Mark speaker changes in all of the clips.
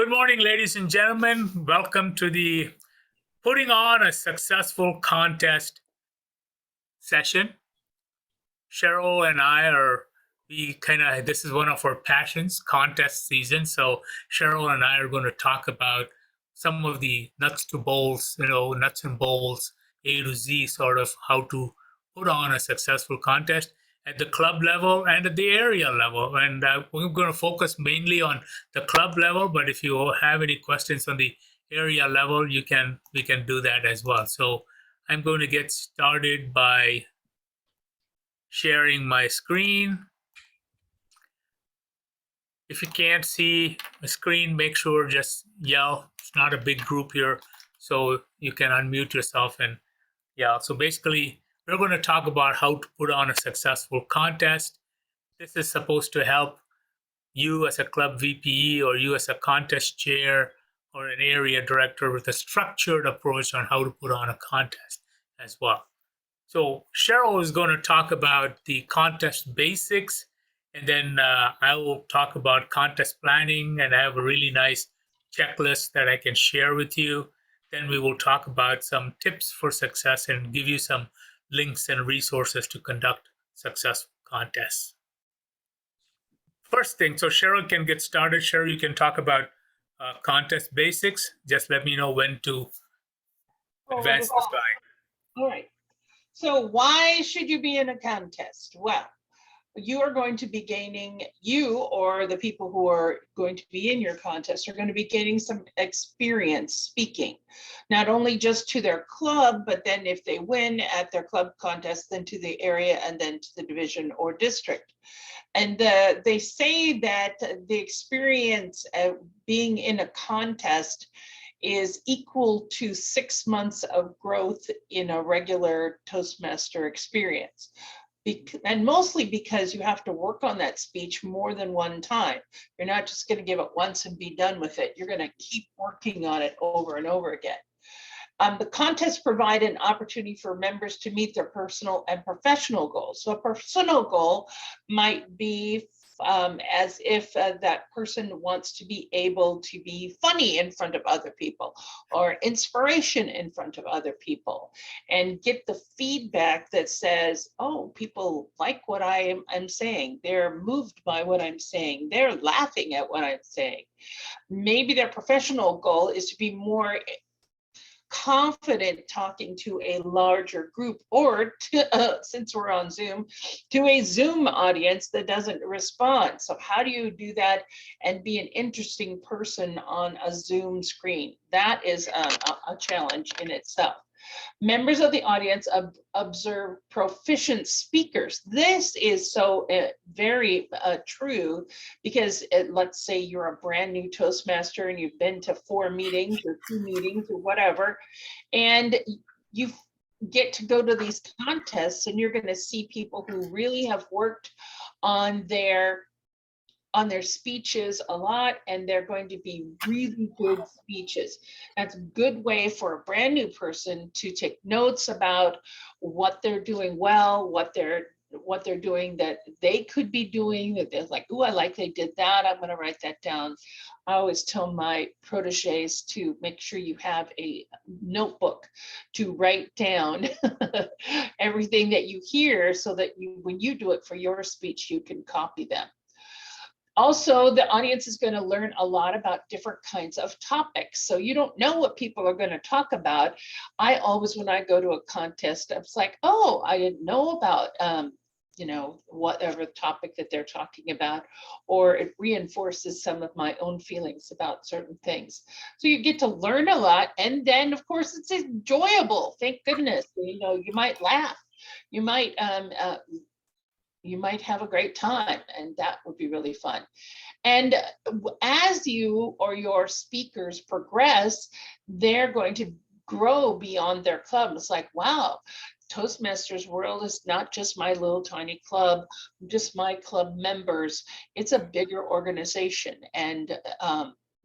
Speaker 1: Good morning, ladies and gentlemen. Welcome to the Putting on a Successful Contest session. Cheryl and I this is one of our passions, contest season. So Cheryl and I are going to talk about some of the nuts and bolts, A to Z, sort of how to put on a successful contest at the club level and at the area level. And we're going to focus mainly on the club level, but if you have any questions on the area level, we can do that as well. So I'm going to get started by sharing my screen. If you can't see the screen, make sure just yell. It's not a big group here, so you can unmute yourself and yell. So basically, we're going to talk about how to put on a successful contest. This is supposed to help you as a club VPE or you as a contest chair or an area director with a structured approach on how to put on a contest as well. So Cheryl is going to talk about the contest basics, and then I will talk about contest planning, and I have a really nice checklist that I can share with you. Then we will talk about some tips for success and give you some links and resources to conduct successful contests. First thing, so Cheryl can get started. Cheryl, you can talk about contest basics. Just let me know when to advance the slide.
Speaker 2: All right. So why should you be in a contest? Well, you are going to be gaining, you or the people who are going to be in your contest are going to be gaining some experience speaking, not only just to their club, but then if they win at their club contest, then to the area and then to the division or district. And they say that the experience of being in a contest is equal to 6 months of growth in a regular Toastmaster experience. And mostly because you have to work on that speech more than one time. You're not just going to give it once and be done with it. You're going to keep working on it over and over again. The contests provide an opportunity for members to meet their personal and professional goals. So a personal goal might be as if that person wants to be able to be funny in front of other people or inspiration in front of other people and get the feedback that says, oh, people like what I am saying. They're moved by what I'm saying. They're laughing at what I'm saying. Maybe their professional goal is to be more confident talking to a larger group, or to, since we're on Zoom, to a Zoom audience that doesn't respond. So how do you do that and be an interesting person on a Zoom screen? That is a challenge in itself. Members of the audience observe proficient speakers. This is so very true because let's say you're a brand new Toastmaster and you've been to 4 meetings or 2 meetings or whatever, and you get to go to these contests and you're going to see people who really have worked on their speeches a lot, and they're going to be really good speeches. That's a good way for a brand new person to take notes about what they're doing well, what they're doing that they could be doing, that they're like, oh, I like they did that, I'm going to write that down. I always tell my proteges to make sure you have a notebook to write down everything that you hear so that when you do it for your speech, you can copy them. Also, the audience is going to learn a lot about different kinds of topics. So you don't know what people are going to talk about. I always, when I go to a contest, I was like, oh, I didn't know about, whatever topic that they're talking about, or it reinforces some of my own feelings about certain things. So you get to learn a lot. And then, of course, it's enjoyable. Thank goodness. You might laugh. You might have a great time, and that would be really fun. And as you or your speakers progress, they're going to grow beyond their club. It's like, wow, Toastmasters world is not just my little tiny club, just my club members. It's a bigger organization, and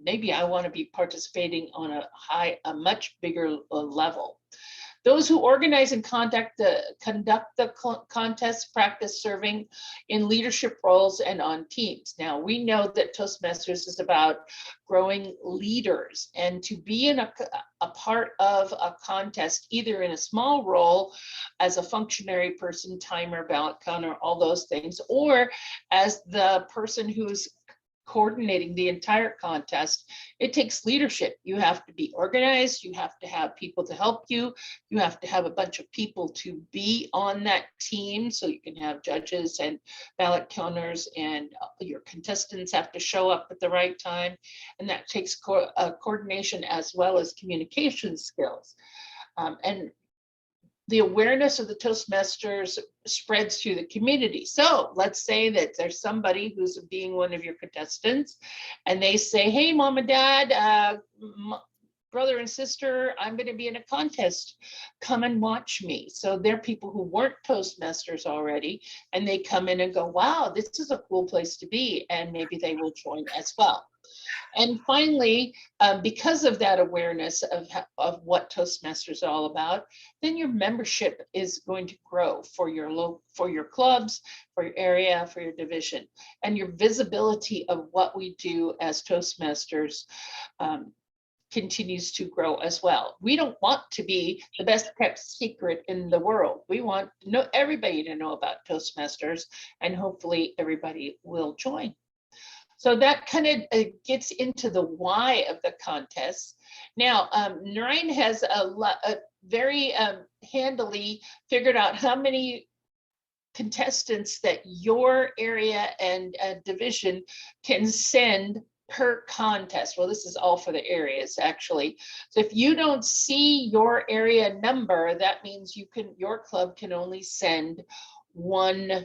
Speaker 2: maybe I want to be participating on a much bigger level. Those who organize and conduct the contest practice serving in leadership roles and on teams. Now, we know that Toastmasters is about growing leaders, and to be in a part of a contest, either in a small role as a functionary person, timer, ballot counter, all those things, or as the person who's coordinating the entire contest, it takes leadership. You have to be organized, you have to have people to help you, you have to have a bunch of people to be on that team, so you can have judges and ballot counters, and your contestants have to show up at the right time, and that takes coordination as well as communication skills. And the awareness of the Toastmasters spreads through the community. So let's say that there's somebody who's being one of your contestants, and they say, hey, mom and dad, brother and sister, I'm going to be in a contest. Come and watch me. So they're people who weren't Toastmasters already, and they come in and go, wow, this is a cool place to be. And maybe they will join as well. And finally, because of that awareness of what Toastmasters is all about, then your membership is going to grow for your clubs, for your area, for your division, and your visibility of what we do as Toastmasters continues to grow as well. We don't want to be the best kept secret in the world. We want everybody to know about Toastmasters, and hopefully everybody will join. So that kind of gets into the why of the contest. Now, Narayanan has very handily figured out how many contestants that your area and division can send per contest. Well, this is all for the areas, actually. So if you don't see your area number, that means your club can only send one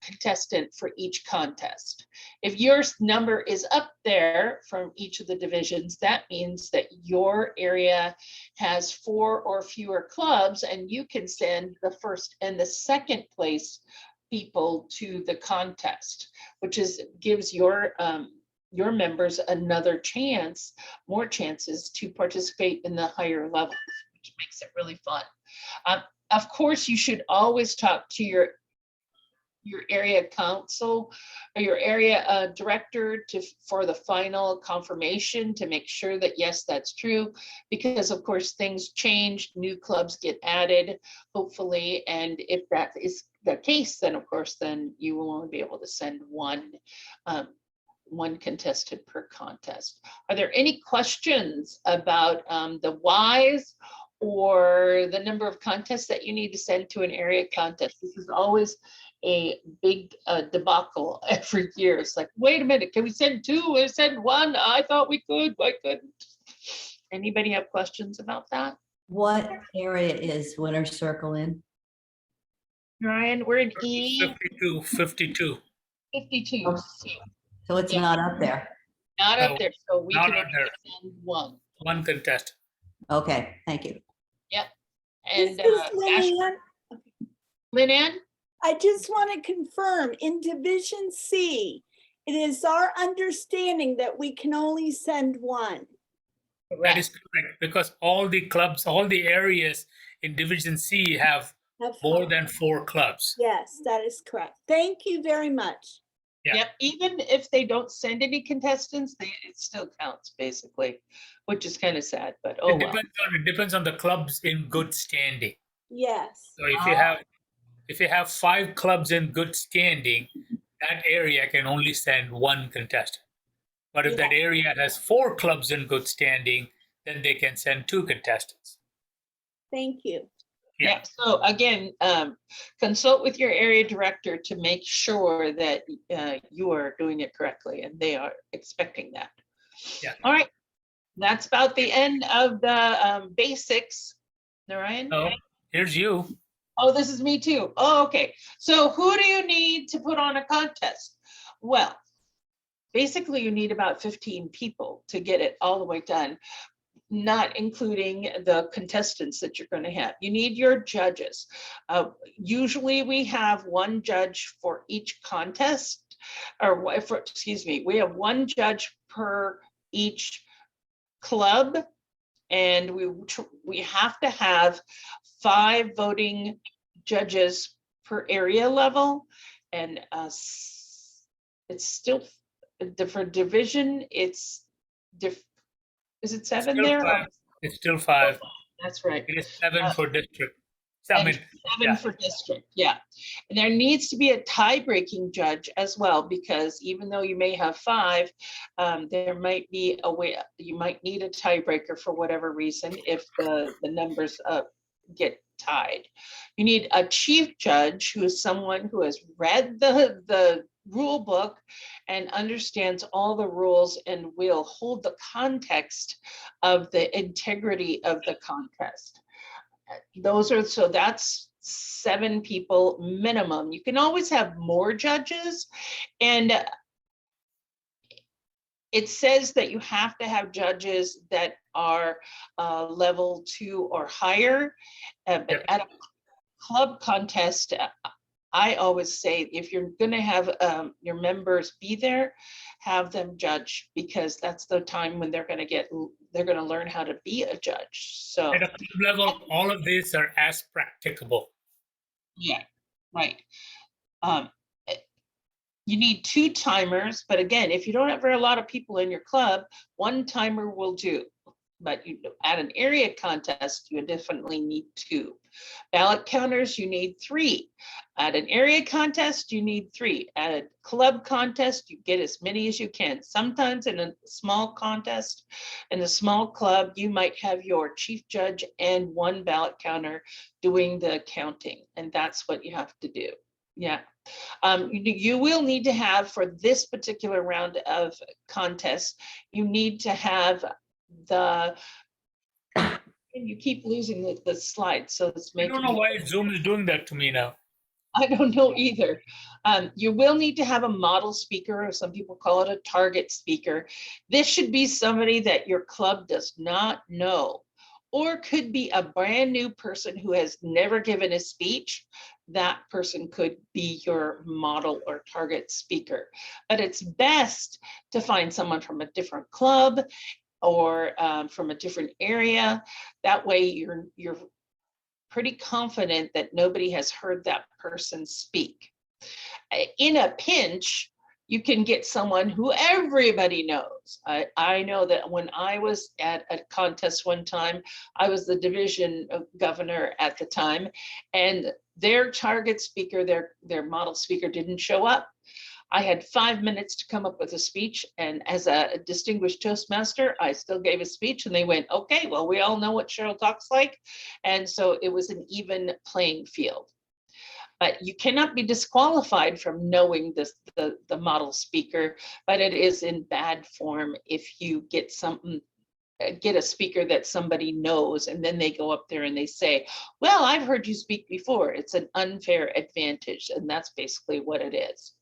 Speaker 2: contestant for each contest. If your number is up there from each of the divisions, that means that your area has 4 or fewer clubs, and you can send the first and the second place people to the contest, which gives your members another chance, more chances to participate in the higher levels, which makes it really fun. Of course, you should always talk to your area council or your area director for the final confirmation to make sure that yes, that's true, because of course things change, new clubs get added, hopefully, and if that is the case, then of course then you will only be able to send one contestant per contest. Are there any questions about the whys or the number of contests that you need to send to an area contest? This is always a big debacle every year. It's like, wait a minute, can we send 2? We send 1. I thought we could. Why couldn't? Anybody have questions about that?
Speaker 3: What area is Winter Circle in?
Speaker 2: Ryan, we're in E.
Speaker 1: 52.
Speaker 2: 52.
Speaker 3: Oh, so it's not up there.
Speaker 2: Not up there. So we
Speaker 1: Not
Speaker 2: can
Speaker 1: up there.
Speaker 2: send 1.
Speaker 1: One contest.
Speaker 3: Okay, thank you.
Speaker 2: Yep. And
Speaker 4: This is Lynn.
Speaker 2: Lynn,
Speaker 4: I just want to confirm, in Division C, it is our understanding that we can only send 1.
Speaker 1: That is correct, because all the clubs, all the areas in Division C have more than 4 clubs.
Speaker 4: Yes, that is correct. Thank you very much.
Speaker 1: Yeah.
Speaker 2: Yep. Even if they don't send any contestants, it still counts basically, which is kind of sad, but oh well.
Speaker 1: It depends on the clubs in good standing.
Speaker 4: Yes.
Speaker 1: So if you have 5 clubs in good standing, that area can only send 1 contestant. But if that area has 4 clubs in good standing, then they can send 2 contestants.
Speaker 4: Thank you.
Speaker 2: Yeah. So again, consult with your area director to make sure that you are doing it correctly, and they are expecting that.
Speaker 1: Yeah.
Speaker 2: All right. That's about the end of the basics. Narayanan?
Speaker 1: Oh, here's you.
Speaker 2: Oh, this is me too. Oh, okay. So who do you need to put on a contest? Well, basically you need about 15 people to get it all the way done, not including the contestants that you're going to have. You need your judges. Usually we have 1 judge for each contest, we have 1 judge per each club And we have to have 5 voting judges per area level. And it's still, for division, is it 7
Speaker 1: Still
Speaker 2: there?
Speaker 1: 5. It's still 5.
Speaker 2: That's right.
Speaker 1: It is 7 for district. So, I
Speaker 2: And
Speaker 1: mean,
Speaker 2: 7
Speaker 1: yeah.
Speaker 2: for district, yeah. And there needs to be a tie-breaking judge as well, because even though you may have 5, there might be a way, you might need a tiebreaker for whatever reason if the numbers get tied. You need a chief judge, who is someone who has read the rule book and understands all the rules and will hold the context of the integrity of the contest. So that's 7 people minimum. You can always have more judges, and it says that you have to have judges that are level 2 or higher. But
Speaker 1: Yep.
Speaker 2: at a club contest, I always say, if you're going to have your members be there, have them judge, because that's the time when they're going to learn how to be a judge. So
Speaker 1: At a club level, all of these are as practicable.
Speaker 2: yeah, right. You need 2 timers, but again, if you don't have a lot of people in your club, 1 timer will do. But at an area contest, you definitely need 2. Ballot counters, you need 3. At an area contest, you need 3. At a club contest, you get as many as you can. Sometimes in a small contest, in a small club, you might have your chief judge and 1 ballot counter doing the counting, and that's what you have to do. Yeah. You will need to have, for this particular round of contests, you need to have and you keep losing the slide, so it's
Speaker 1: I
Speaker 2: making
Speaker 1: don't know
Speaker 2: me,
Speaker 1: why Zoom is doing that to me now.
Speaker 2: I don't know either. You will need to have a model speaker, or some people call it a target speaker. This should be somebody that your club does not know, or could be a brand new person who has never given a speech. That person could be your model or target speaker. But it's best to find someone from a different club or from a different area. That way you're pretty confident that nobody has heard that person speak. In a pinch, you can get someone who everybody knows. I know that when I was at a contest one time, I was the division governor at the time, and their target speaker, their model speaker, didn't show up. I had 5 minutes to come up with a speech, and as a distinguished Toastmaster, I still gave a speech, and they went, okay, well, we all know what Cheryl talks like. And so it was an even playing field. But you cannot be disqualified from knowing the model speaker, but it is in bad form if you get a speaker that somebody knows, and then they go up there and they say, well, I've heard you speak before. It's an unfair advantage, and that's basically what it is.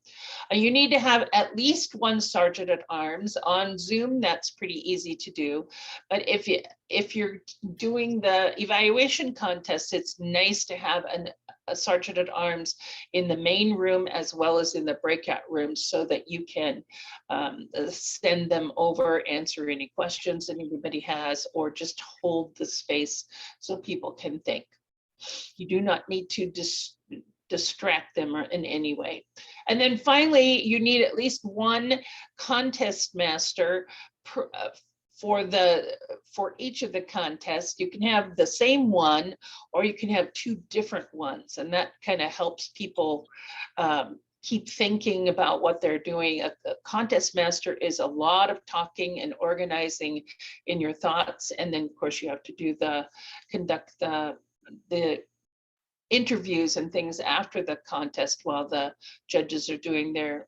Speaker 2: You need to have at least 1 sergeant at arms. On Zoom, that's pretty easy to do. But if you're doing the evaluation contest, it's nice to have a sergeant at arms in the main room as well as in the breakout rooms, so that you can send them over, answer any questions that anybody has, or just hold the space so people can think. You do not need to distract them in any way. And then finally, you need at least 1 contest master for each of the contests. You can have the same one, or you can have 2 different ones, and that kind of helps people keep thinking about what they're doing. A contest master is a lot of talking and organizing in your thoughts, and then of course you have to conduct the interviews and things after the contest while the judges are doing their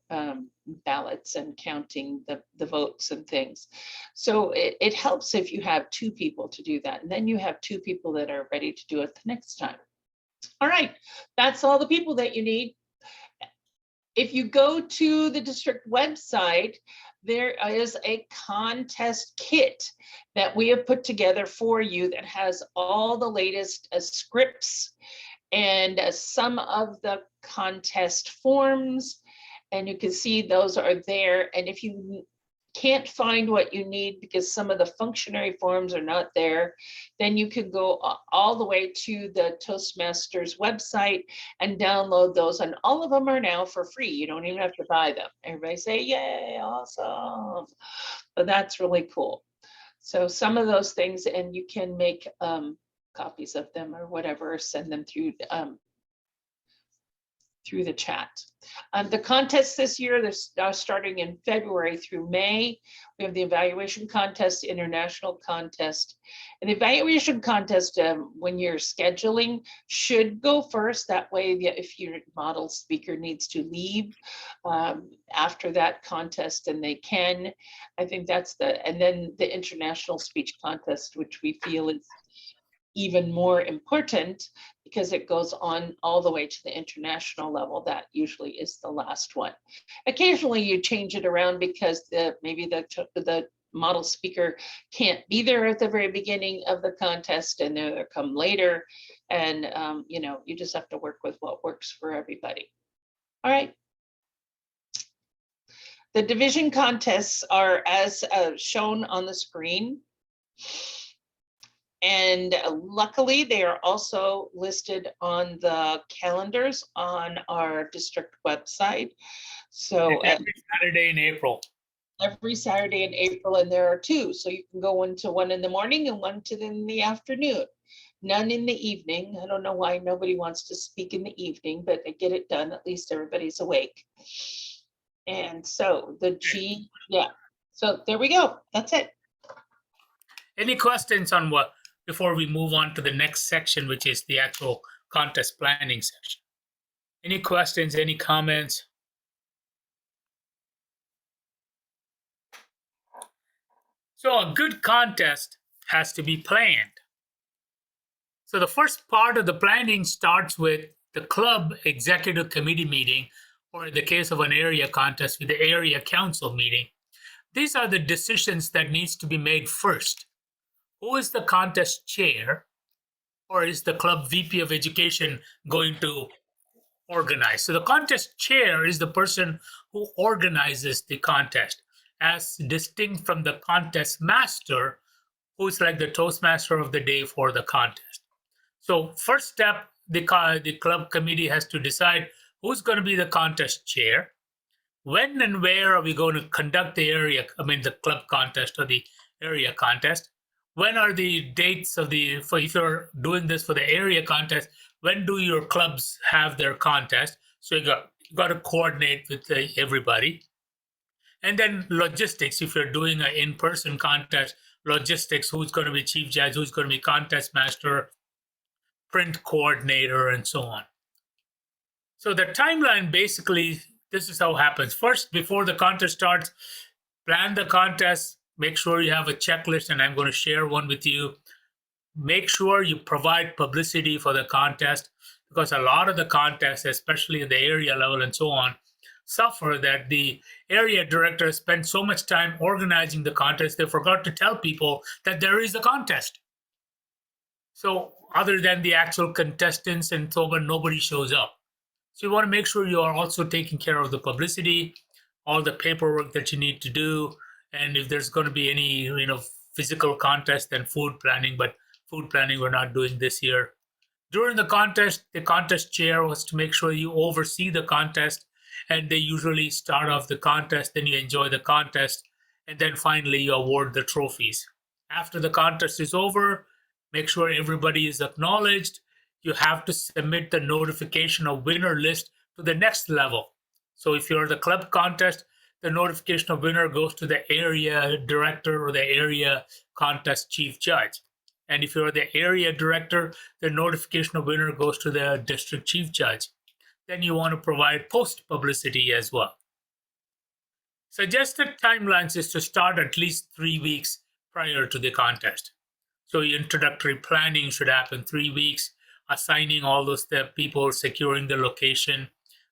Speaker 2: ballots and counting the votes and things. So it helps if you have 2 people to do that, and then you have 2 people that are ready to do it the next time. All right, that's all the people that you need. If you go to the district website, there is a contest kit that we have put together for you that has all the latest scripts and some of the contest forms, and you can see those are there. And if you can't find what you need because some of the functionary forms are not there, then you can go all the way to the Toastmasters website and download those. And all of them are now for free. You don't even have to buy them. Everybody say, yay, awesome. But that's really cool. So some of those things, and you can make copies of them or whatever, send them through the chat. The contests this year, they're starting in February through May. We have the evaluation contest, international contest. And the evaluation contest, when you're scheduling, should go first. That way, if your model speaker needs to leave after that contest, and they can, I think that's and then the international speech contest, which we feel is even more important because it goes on all the way to the international level. That usually is the last one. Occasionally you change it around because maybe the model speaker can't be there at the very beginning of the contest and they'll come later. And you just have to work with what works for everybody. All right. The division contests are as shown on the screen. And luckily, they are also listed on the calendars on our district website. So
Speaker 1: every Saturday in April.
Speaker 2: Every Saturday in April, and there are two. So you can go into one in the morning and one in the afternoon. None in the evening. I don't know why nobody wants to speak in the evening, but they get it done. At least everybody's awake. And so so there we go. That's it.
Speaker 1: Any questions on what, before we move on to the next section, which is the actual contest planning section? Any questions, any comments? So a good contest has to be planned. So the first part of the planning starts with the club executive committee meeting, or in the case of an area contest, with the area council meeting. These are the decisions that needs to be made first. Who is the contest chair, or is the club VP of education going to organize? So the contest chair is the person who organizes the contest, as distinct from the contest master, who's like the Toastmaster of the day for the contest. So first step, the club committee has to decide who's going to be the contest chair, when and where are we going to conduct the club contest or the area contest. When are the dates of if you're doing this for the area contest, when do your clubs have their contest? So you got to coordinate with everybody. And then logistics, if you're doing an in-person contest, logistics, who's going to be chief judge, who's going to be contest master, print coordinator, and so on. So the timeline, basically, this is how it happens. First, before the contest starts, plan the contest. Make sure you have a checklist, and I'm going to share one with you. Make sure you provide publicity for the contest, because a lot of the contests, especially in the area level and so on, suffer that the area director spent so much time organizing the contest, they forgot to tell people that there is a contest. So other than the actual contestants and so on, nobody shows up. So you want to make sure you are also taking care of the publicity, all the paperwork that you need to do. And if there's going to be any, physical contest, then food planning, but food planning we're not doing this year. During the contest chair was to make sure you oversee the contest, and they usually start off the contest, then you enjoy the contest, and then finally you award the trophies. After the contest is over, make sure everybody is acknowledged. You have to submit the notification of winner list to the next level. So if you're the club contest, the notification of winner goes to the area director or the area contest chief judge. And if you're the area director, the notification of winner goes to the district chief judge. Then you want to provide post publicity as well. Suggested timelines is to start at least 3 weeks prior to the contest. So your introductory planning should happen 3 weeks, assigning all those people, securing the location,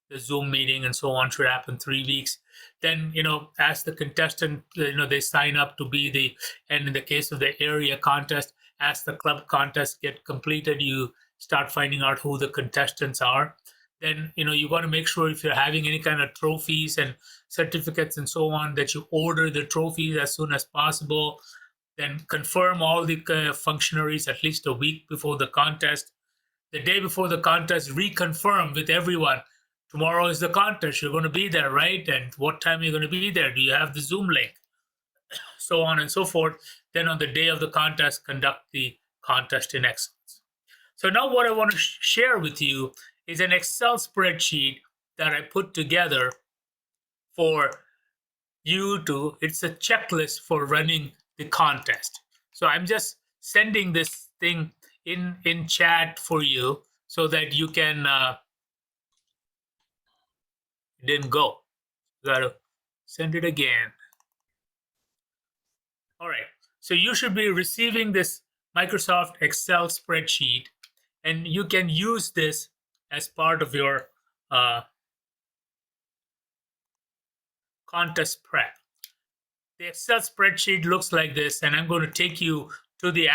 Speaker 1: the Zoom meeting and so on should happen 3 weeks. Then, as the contestant, they sign up to be and in the case of the area contest, as the club contests get completed, you start finding out who the contestants are. then you got to make sure if you're having any kind of trophies and certificates and so on, that you order the trophies as soon as possible. Then confirm all the functionaries at least a week before the contest. The day before the contest, reconfirm with everyone. Tomorrow is the contest. You're going to be there, right? And what time are you going to be there? Do you have the Zoom link? So on and so forth. Then on the day of the contest, conduct the contest in excellence. So now what I want to share with you is an Excel spreadsheet that I put together for you to, it's a checklist for running the contest. So I'm just sending this thing in chat for you so that you can, it didn't go. You gotta send it again. All right, so you should be receiving this Microsoft Excel spreadsheet, and you can use this as part of your contest prep. The Excel spreadsheet looks like this, and I'm going to take you to the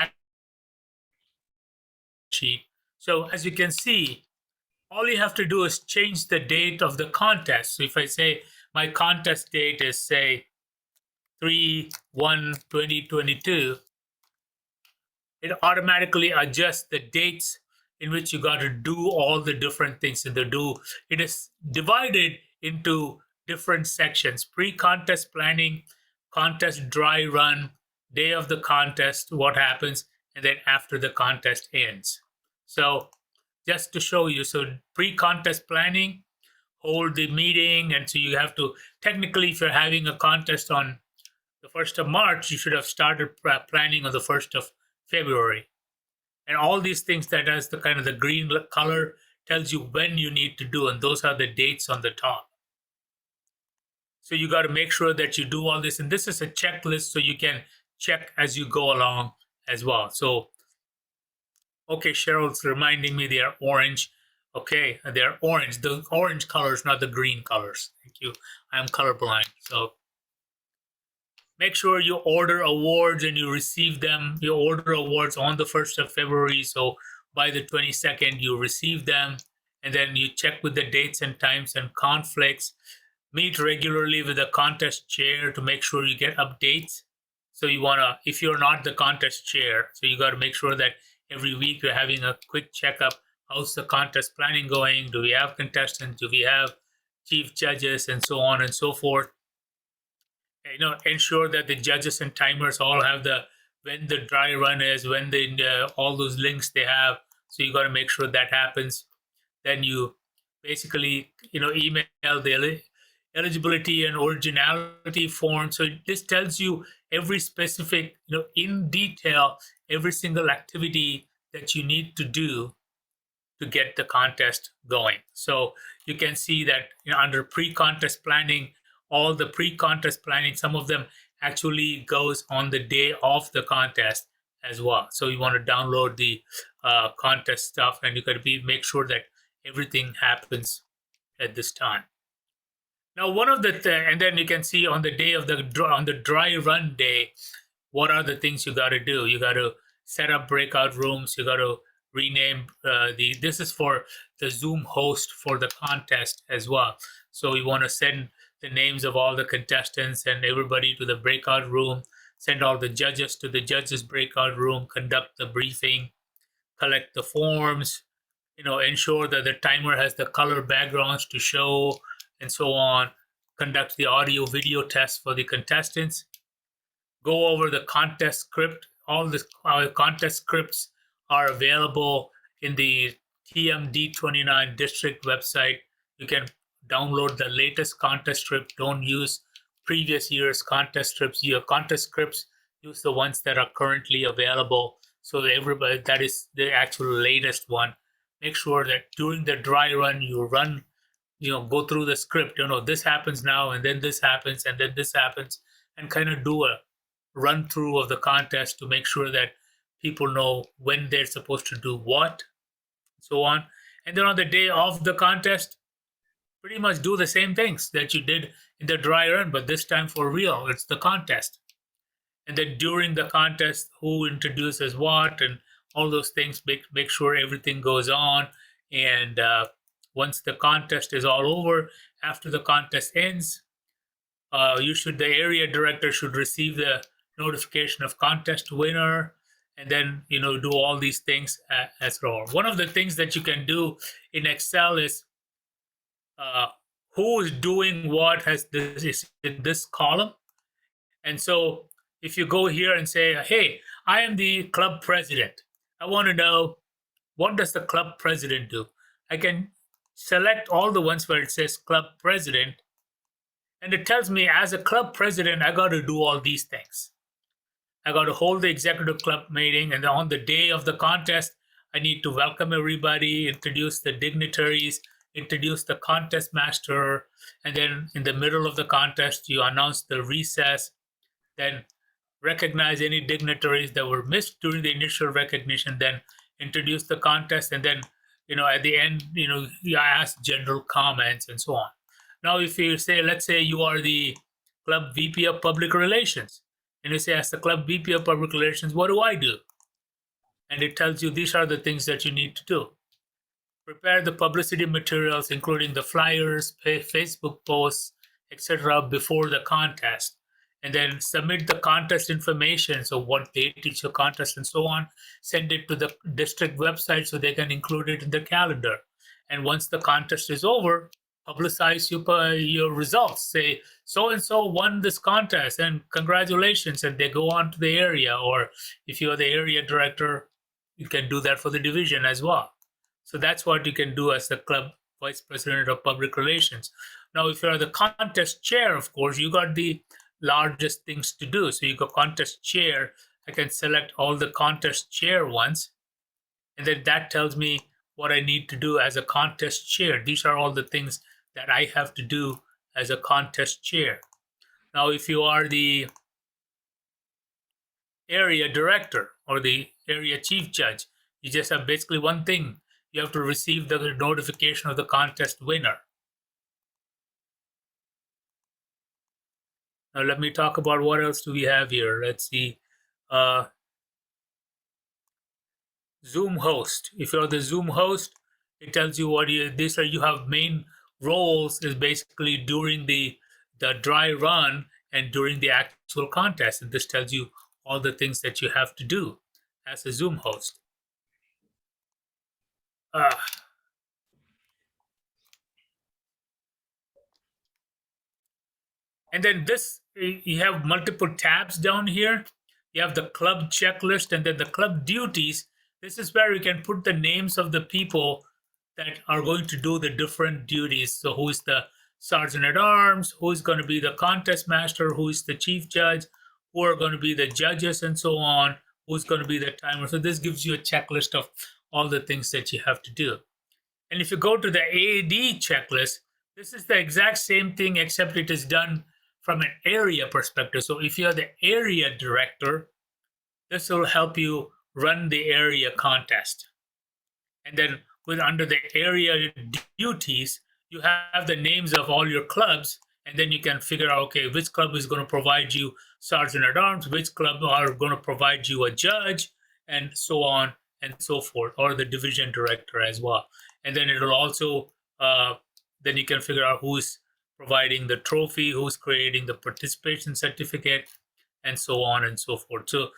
Speaker 1: sheet. So as you can see, all you have to do is change the date of the contest. So if I say my contest date is, say, 3/1/2022, it automatically adjusts the dates in which you got to do all the different things. It is divided into different sections: pre-contest planning, contest dry run, day of the contest, what happens, and then after the contest ends. So just to show you, so pre-contest planning, hold the meeting, and so you have to, technically, if you're having a contest on the 1st of March, you should have started planning on the 1st of February. And all these things that has the kind of the green color tells you when you need to do, and those are the dates on the top. So you got to make sure that you do all this, and this is a checklist so you can check as you go along as well. So, okay, Cheryl's reminding me they are orange. Okay, they're orange. The orange colors, not the green colors. Thank you. I'm colorblind. So make sure you order awards and you receive them. You order awards on the 1st of February. So by the 22nd, you receive them. And then you check with the dates and times and conflicts. Meet regularly with the contest chair to make sure you get updates. So you want to, if you're not the contest chair, so you got to make sure that every week you're having a quick checkup. How's the contest planning going? Do we have contestants? Do we have chief judges, and so on and so forth? Ensure that the judges and timers all have when the dry run is, when all those links they have. So you got to make sure that happens. Then you basically, email the eligibility and originality form. So this tells you every specific, in detail, every single activity that you need to do to get the contest going. So you can see that under pre-contest planning, all the pre-contest planning, some of them actually goes on the day of the contest as well. So you want to download the contest stuff, and you got to make sure that everything happens at this time. Now, one of the and then you can see on the day of on the dry run day, what are the things you got to do? You got to set up breakout rooms. You got to rename this is for the Zoom host for the contest as well. So you want to send the names of all the contestants and everybody to the breakout room, send all the judges to the judges breakout room, conduct the briefing, collect the forms, ensure that the timer has the color backgrounds to show, and so on, conduct the audio video test for the contestants, go over the contest script. All the contest scripts are available in the TMD29 district website. You can download the latest contest script. Don't use previous year's contest scripts. Your contest scripts, use the ones that are currently available. So everybody, that is the actual latest one. Make sure that during the dry run, you run, go through the script. This happens now, and then this happens, and then this happens, and kind of do a run through of the contest to make sure that people know when they're supposed to do what, so on. And then on the day of the contest, pretty much do the same things that you did in the dry run, but this time for real. It's the contest. And then during the contest, who introduces what and all those things, make sure everything goes on, and once the contest is all over, after the contest ends, the area director should receive the notification of contest winner, and then do all these things as well. One of the things that you can do in Excel is who is doing what has this is in this column. And so if you go here and say, hey, I am the club president, I want to know, what does the club president do? I can select all the ones where it says club president, and it tells me as a club president, I got to do all these things. I got to hold the executive club meeting, and on the day of the contest, I need to welcome everybody, introduce the dignitaries, introduce the contest master, and then in the middle of the contest, you announce the recess, then recognize any dignitaries that were missed during the initial recognition, then introduce the contest, and then at the end, you ask general comments and so on. Now, if you say, let's say you are the club VP of Public Relations, and you say, as the club VP of Public Relations, what do I do? And it tells you these are the things that you need to do. Prepare the publicity materials, including the flyers, Facebook posts, etc., before the contest. And then submit the contest information, so what date is your contest and so on. Send it to the district website so they can include it in their calendar. And once the contest is over, publicize your results. Say, so-and-so won this contest and congratulations, and they go on to the area. Or if you are the area director, you can do that for the division as well. So that's what you can do as the club vice president of public relations. Now, if you are the contest chair, of course, you got the largest things to do. So you go contest chair, I can select all the contest chair ones, and then that tells me what I need to do as a contest chair. These are all the things that I have to do as a contest chair. Now, if you are the area director or the area chief judge, you just have basically one thing. You have to receive the notification of the contest winner. Now, let me talk about what else do we have here. Let's see. Zoom host. If you're the Zoom host, it tells you what you have main roles is basically during the dry run and during the actual contest. And this tells you all the things that you have to do as a Zoom host. And then this, you have multiple tabs down here. You have the club checklist and then the club duties. This is where you can put the names of the people that are going to do the different duties. So who is the sergeant at arms, who is going to be the contest master, who is the chief judge, who are going to be the judges and so on, who's going to be the timer. So this gives you a checklist of all the things that you have to do. And if you go to the Aed checklist, this is the exact same thing, except it is done from an area perspective. So if you're the area director, this will help you run the area contest. And then under the area duties, you have the names of all your clubs, and then you can figure out, okay, which club is going to provide you sergeant at arms, which club are going to provide you a judge, and so on and so forth, or the division director as well. And then it'll also, then you can figure out who's providing the trophy, who's creating the participation certificate, and so on and so forth. So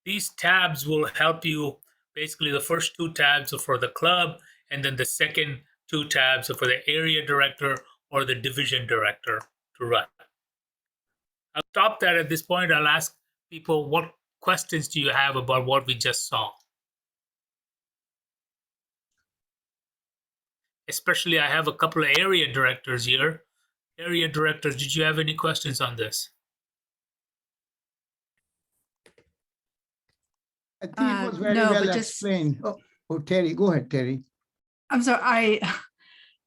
Speaker 1: these tabs will help you. Basically, the first two tabs are for the club, and then the second two tabs are for the area director or the division director to run. I'll stop that at this point. I'll ask people, what questions do you have about what we just saw? Especially, I have a couple of area directors here. Area directors, did you have any questions on this?
Speaker 5: I think it was very
Speaker 6: no,
Speaker 5: well
Speaker 6: but just-
Speaker 5: explained. Oh, Terry, go ahead, Terry.
Speaker 6: I'm sorry,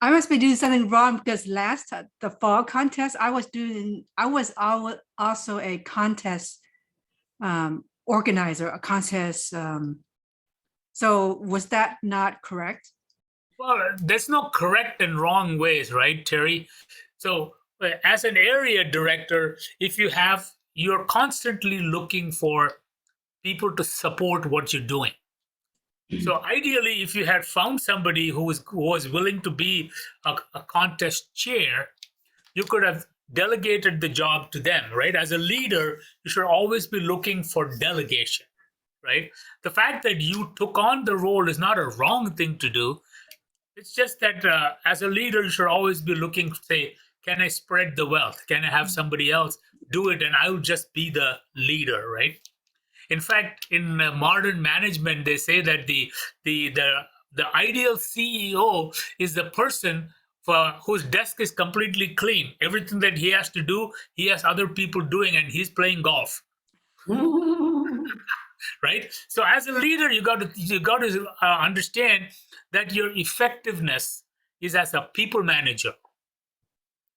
Speaker 6: I must be doing something wrong because the fall contest, I was also a contest organizer, a contest. So was that not correct?
Speaker 1: Well, there's no correct and wrong ways, right, Terry? So as an area director, if you're constantly looking for people to support what you're doing. So ideally, if you had found somebody who was willing to be a contest chair, you could have delegated the job to them, right? As a leader, you should always be looking for delegation, right? The fact that you took on the role is not a wrong thing to do. It's just that as a leader, you should always be looking to say, can I spread the wealth? Can I have somebody else do it? And I will just be the leader, right? In fact, in modern management, they say that the ideal CEO is the person for whose desk is completely clean. Everything that he has to do, he has other people doing, and he's playing golf. Right? So as a leader, you got to understand that your effectiveness is as a people manager,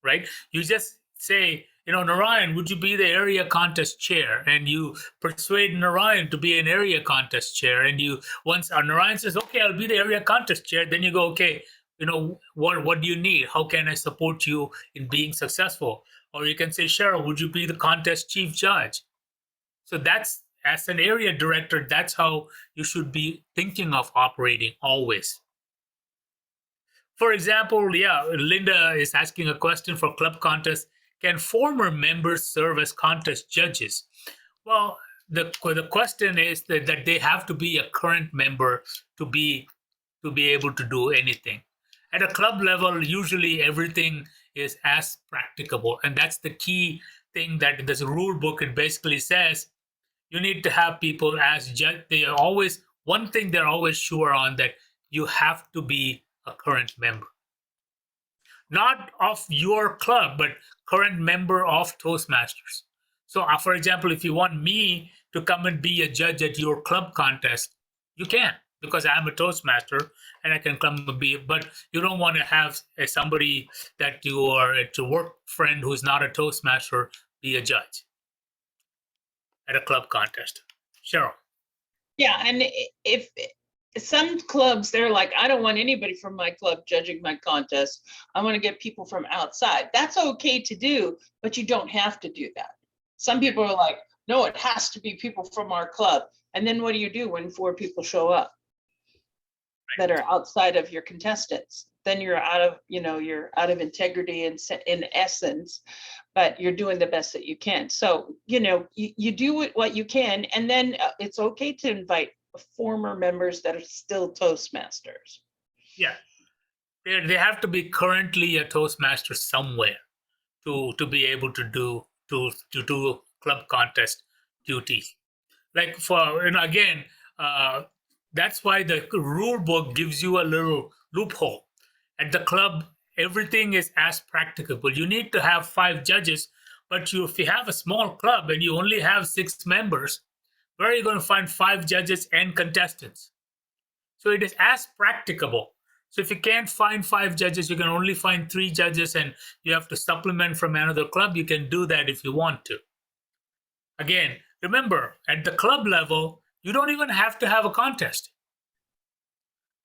Speaker 1: right? You just say, Narayan, would you be the area contest chair? And you persuade Narayan to be an area contest chair. And once Narayan says, okay, I'll be the area contest chair, then you go, okay, what do you need? How can I support you in being successful? Or you can say, Cheryl, would you be the contest chief judge? So that's, as an area director, that's how you should be thinking of operating always. For example, Linda is asking a question for club contests. Can former members serve as contest judges? Well, the question is that they have to be a current member to be able to do anything. At a club level, usually everything is as practicable. And that's the key thing that in this rule book, it basically says, you need to have people as judge. One thing they're always sure on, that you have to be a current member. Not of your club, but current member of Toastmasters. So for example, if you want me to come and be a judge at your club contest, you can, because I'm a Toastmaster and I can come and be, but you don't want to have somebody that you are a work friend who's not a Toastmaster be a judge at a club contest. Cheryl.
Speaker 2: Yeah, and if some clubs, they're like, I don't want anybody from my club judging my contest. I want to get people from outside. That's okay to do, but you don't have to do that. Some people are like, no, it has to be people from our club. And then what do you do when 4 people show up that are outside of your contestants? Then you're out of integrity in essence, but you're doing the best that you can. So, you do what you can, and then it's okay to invite former members that are still Toastmasters.
Speaker 1: Yeah, they have to be currently a Toastmaster somewhere to be able to do club contest duties. Like that's why the rule book gives you a little loophole. At the club, everything is as practicable. You need to have 5 judges, but if you have a small club and you only have 6 members, where are you going to find 5 judges and contestants? So it is as practicable. So if you can't find 5 judges, you can only find 3 judges, and you have to supplement from another club. You can do that if you want to. Again, remember, at the club level, you don't even have to have a contest.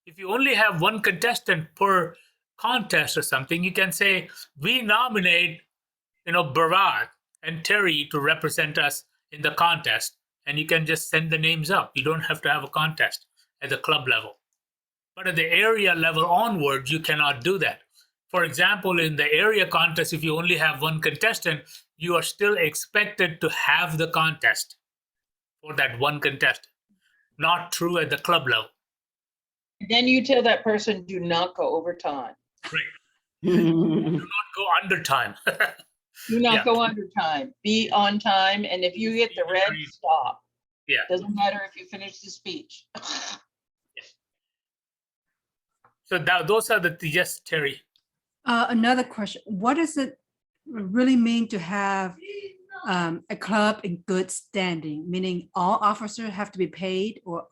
Speaker 1: If you only have 1 contestant per contest or something, you can say, we nominate, Bharat and Terry to represent us in the contest. And you can just send the names up. You don't have to have a contest at the club level. But at the area level onward, you cannot do that. For example, in the area contest, if you only have 1 contestant, you are still expected to have the contest for that 1 contestant. Not true at the club level.
Speaker 2: Then you tell that person, do not go over time.
Speaker 1: Right. Do not go under time.
Speaker 2: Do not go under time. Be on time. And if you hit the red, stop.
Speaker 1: Yeah.
Speaker 2: Doesn't matter if you finish the speech.
Speaker 1: So those are yes, Terry.
Speaker 6: Another question. What does it really mean to have a club in good standing? Meaning all officers have to be paid or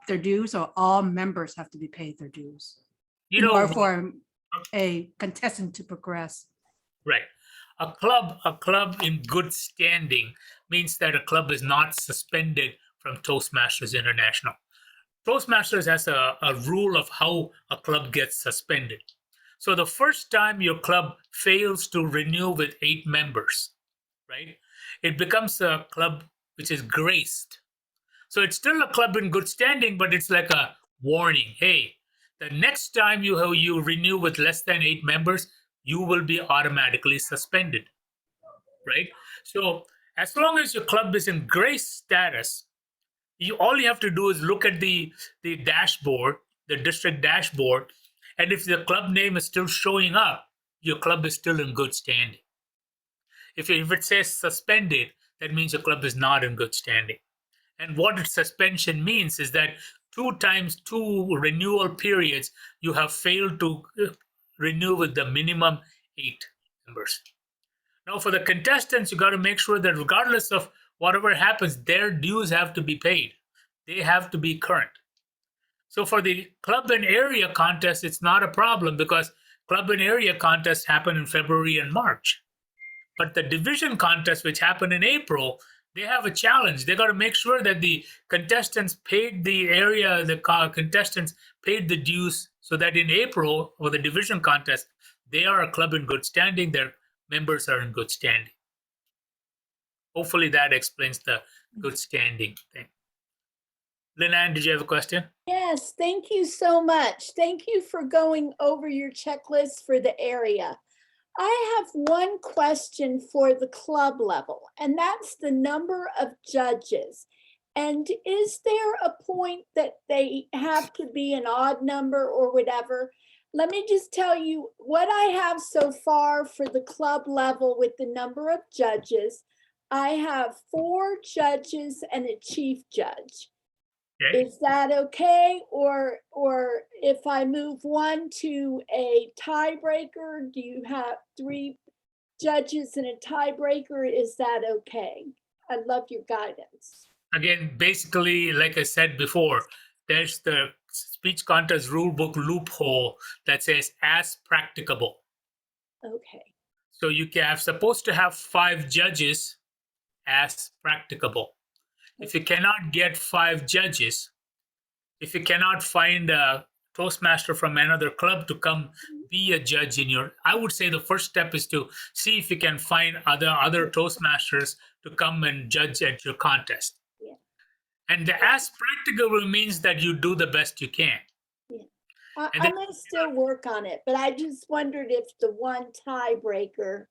Speaker 6: their dues, or all members have to be paid their dues? Or for a contestant to progress.
Speaker 1: Right. A club in good standing means that a club is not suspended from Toastmasters International. Toastmasters has a rule of how a club gets suspended. So the first time your club fails to renew with 8 members, right, it becomes a club which is graced. So it's still a club in good standing, but it's like a warning. Hey, the next time you renew with less than 8 members, you will be automatically suspended, right? So as long as your club is in grace status, all you have to do is look at the dashboard, the district dashboard, and if the club name is still showing up, your club is still in good standing. If it says suspended, that means your club is not in good standing. And what suspension means is that 2 times 2 renewal periods, you have failed to renew with the minimum 8 members. Now, for the contestants, you got to make sure that regardless of whatever happens, their dues have to be paid. They have to be current. So for the club and area contest, it's not a problem because club and area contests happen in February and March. But the division contests, which happen in April, they have a challenge. They got to make sure that the contestants paid contestants paid the dues so that in April for the division contest, they are a club in good standing. Their members are in good standing. Hopefully that explains the good standing thing. Linan, did you have a question?
Speaker 4: Yes, thank you so much. Thank you for going over your checklist for the area. I have one question for the club level, and that's the number of judges. And is there a point that they have to be an odd number or whatever? Let me just tell you what I have so far for the club level with the number of judges. I have 4 judges and a chief judge.
Speaker 1: Okay.
Speaker 4: Is that okay? Or if I move 1 to a tiebreaker, do you have 3 judges and a tiebreaker? Is that okay? I'd love your guidance.
Speaker 1: Again, basically, like I said before, there's the speech contest rulebook loophole that says as practicable.
Speaker 4: Okay.
Speaker 1: So you have supposed to have 5 judges as practicable. If you cannot get 5 judges, if you cannot find a Toastmaster from another club to come be a judge I would say the first step is to see if you can find other Toastmasters to come and judge at your contest.
Speaker 4: Yeah.
Speaker 1: And the as practicable means that you do the best you can.
Speaker 4: Yeah.
Speaker 1: And
Speaker 4: I'm
Speaker 1: then-
Speaker 4: gonna still work on it, but I just wondered if the 1 tiebreaker,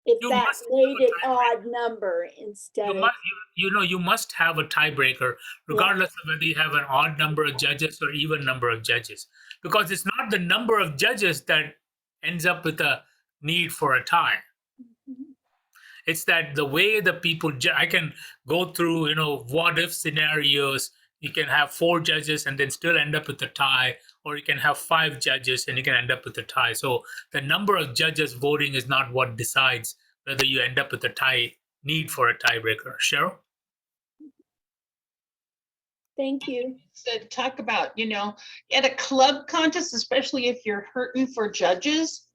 Speaker 4: if
Speaker 1: You
Speaker 4: that
Speaker 1: must have
Speaker 4: made
Speaker 1: a
Speaker 4: it
Speaker 1: tiebreaker.
Speaker 4: odd number instead
Speaker 1: You
Speaker 4: of.
Speaker 1: must, you must have a tiebreaker, regardless of whether you have an odd number of judges or even number of judges, because it's not the number of judges that ends up with a need for a tie.
Speaker 4: Mhm.
Speaker 1: It's that the way the people, I can go through, what if scenarios. You can have 4 judges and then still end up with a tie, or you can have 5 judges and you can end up with a tie. So the number of judges voting is not what decides whether you end up with a need for a tiebreaker. Cheryl?
Speaker 4: Thank you.
Speaker 2: Said talk about, at a club contest, especially if you're hurting for judges,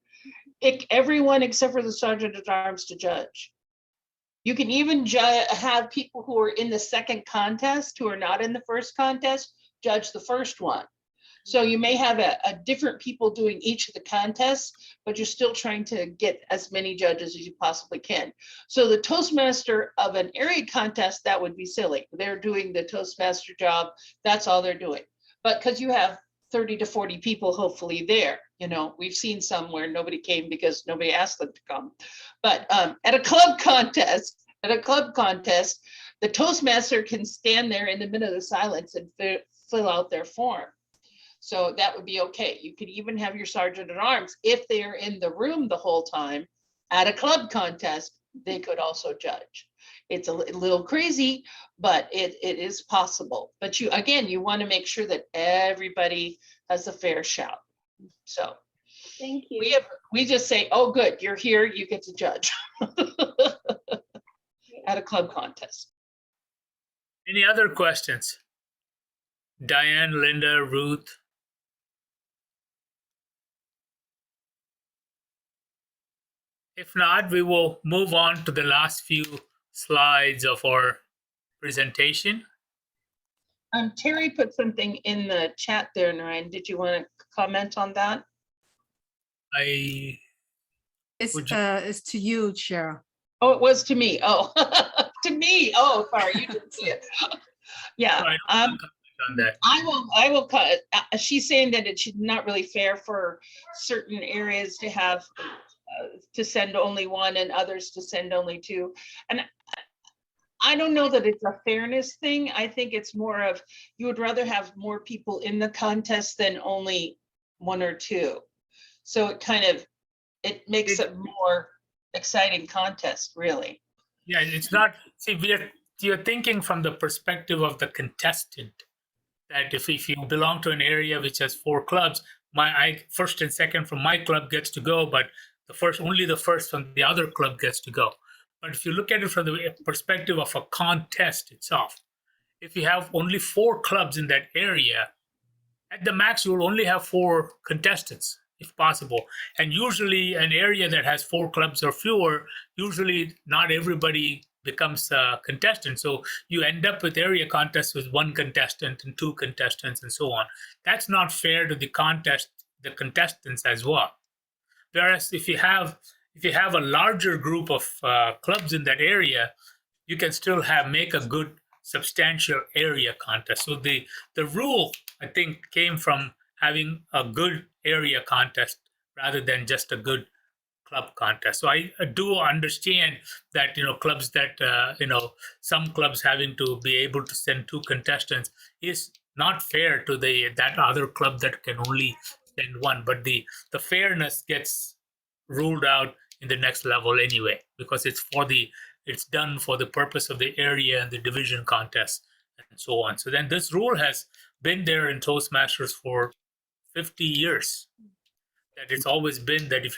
Speaker 2: pick everyone except for the sergeant at arms to judge. You can even have people who are in the second contest who are not in the first contest judge the first one. So you may have a different people doing each of the contests, but you're still trying to get as many judges as you possibly can. So the Toastmaster of an area contest, that would be silly. They're doing the Toastmaster job. That's all they're doing. But because you have 30 to 40 people hopefully there, we've seen some where nobody came because nobody asked them to come. But at a club contest, the Toastmaster can stand there in the middle of the silence and fill out their form. So that would be okay. You could even have your sergeant at arms, if they are in the room the whole time at a club contest, they could also judge. It's a little crazy, but it is possible. But you want to make sure that everybody has a fair shout. So
Speaker 4: Thank you.
Speaker 2: we just say, oh, good, you're here, you get to judge at a club contest.
Speaker 1: Any other questions? Diane, Linda, Ruth? If not, we will move on to the last few slides of our presentation.
Speaker 2: Terry put something in the chat there, Narayan. Did you want to comment on that?
Speaker 6: It's
Speaker 1: Would you-
Speaker 6: it's to you, Cheryl.
Speaker 2: Oh, it was to me. Oh, to me. Oh, sorry, you didn't see it. Yeah.
Speaker 1: Sorry, on that.
Speaker 2: I will cut. She's saying that it should not really fair for certain areas to have to send only one and others to send only two. And I don't know that it's a fairness thing. I think it's more of, you would rather have more people in the contest than only one or two. So it makes it more exciting contest, really.
Speaker 1: Yeah, it's not, see, you're thinking from the perspective of the contestant, that if you belong to an area which has 4 clubs, first and second from my club gets to go, but only the first from the other club gets to go. But if you look at it from the perspective of a contest itself, if you have only 4 clubs in that area, at the max, you will only have 4 contestants, if possible. And usually an area that has 4 clubs or fewer, usually not everybody becomes a contestant. So you end up with area contests with 1 contestant and 2 contestants and so on. That's not fair to the contestants as well. Whereas if you have a larger group of clubs in that area, you can still make a good substantial area contest. So the rule, I think, came from having a good area contest rather than just a good club contest. So I do understand that, clubs that, some clubs having to be able to send 2 contestants is not fair to that other club that can only send 1. But the fairness gets ruled out in the next level anyway, because it's done for the purpose of the area and the division contest and so on. So then this rule has been there in Toastmasters for 50 years. That it's always been that if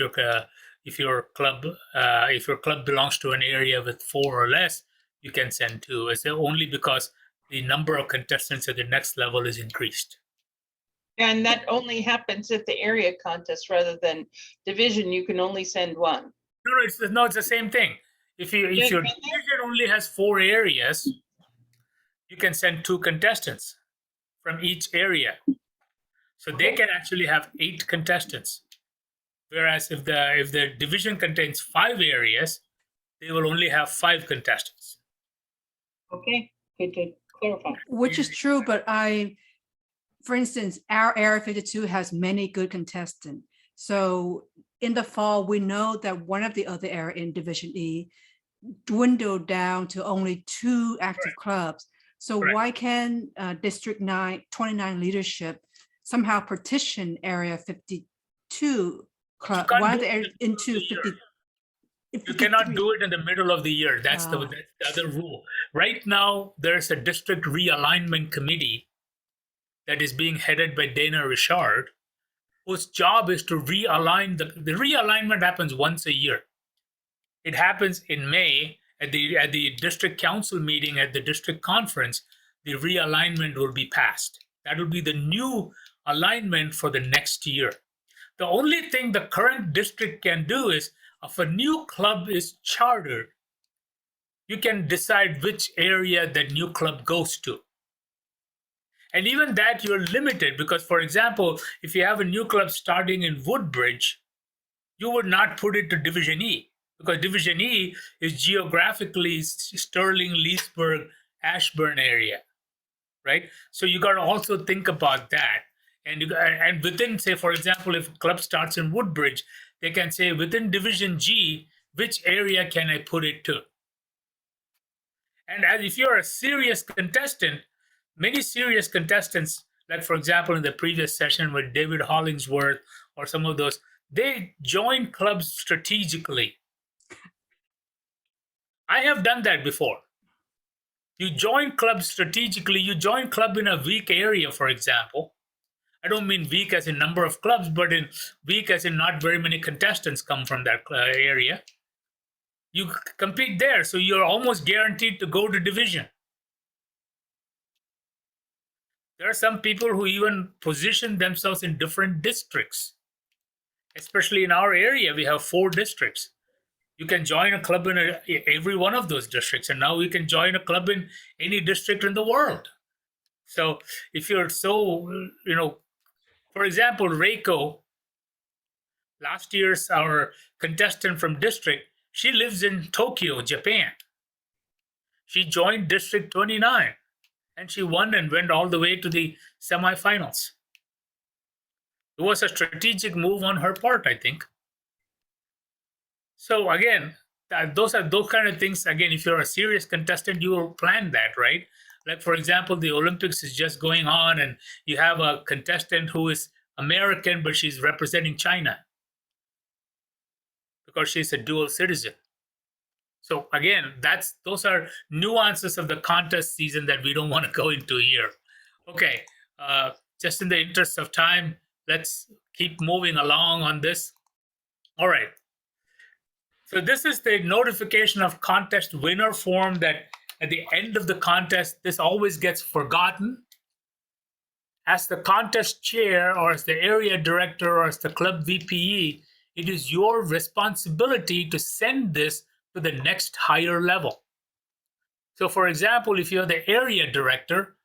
Speaker 1: your club belongs to an area with 4 or less, you can send 2. It's only because the number of contestants at the next level is increased.
Speaker 2: And that only happens at the area contest rather than division. You can only send 1.
Speaker 1: No, it's the same thing. If your division only has 4 areas, you can send 2 contestants from each area. So they can actually have 8 contestants. Whereas if the division contains 5 areas, they will only have 5 contestants.
Speaker 2: Okay, good to clarify.
Speaker 6: Which is true, but for instance, our Area 52 has many good contestants. So in the fall, we know that one of the other area in Division E dwindled down to only 2 active clubs. So why can District 29 leadership somehow partition Area 52 club? Why they're into 50?
Speaker 1: You cannot do it in the middle of the year. That's the other rule. Right now, there's a district realignment committee that is being headed by Dana Richard, whose job is to realign. The realignment happens once a year. It happens in May at the district council meeting at the district conference. The realignment will be passed. That will be the new alignment for the next year. The only thing the current district can do is, if a new club is chartered, you can decide which area that new club goes to. And even that, you're limited because, for example, if you have a new club starting in Woodbridge, you would not put it to Division E, because Division E is geographically Sterling, Leesburg, Ashburn area, right? So you got to also think about that. And within, say, for example, if a club starts in Woodbridge, they can say within Division G, which area can I put it to? And if you're a serious contestant, many serious contestants, like for example, in the previous session with David Hollingsworth or some of those, they join clubs strategically. I have done that before. You join clubs strategically. You join club in a weak area, for example. I don't mean weak as in number of clubs, but in weak as in not very many contestants come from that area. You compete there, so you're almost guaranteed to go to division. There are some people who even position themselves in different districts. Especially in our area, we have 4 districts. You can join a club in every one of those districts, and now you can join a club in any district in the world. So if you're so, for example, Reiko, last year's our contestant from district, she lives in Tokyo, Japan. She joined District 29. and she won and went all the way to the semifinals. It was a strategic move on her part, I think. So again, those kind of things. Again, if you're a serious contestant, you will plan that, right? Like, for example, the Olympics is just going on and you have a contestant who is American, but she's representing China because she's a dual citizen. So again, those are nuances of the contest season that we don't want to go into here. Okay, just in the interest of time, let's keep moving along on this. All right. So this is the notification of contest winner form that at the end of the contest, this always gets forgotten. As the contest chair or as the area director or as the club VPE, it is your responsibility to send this to the next higher level. So for example, if you're the area director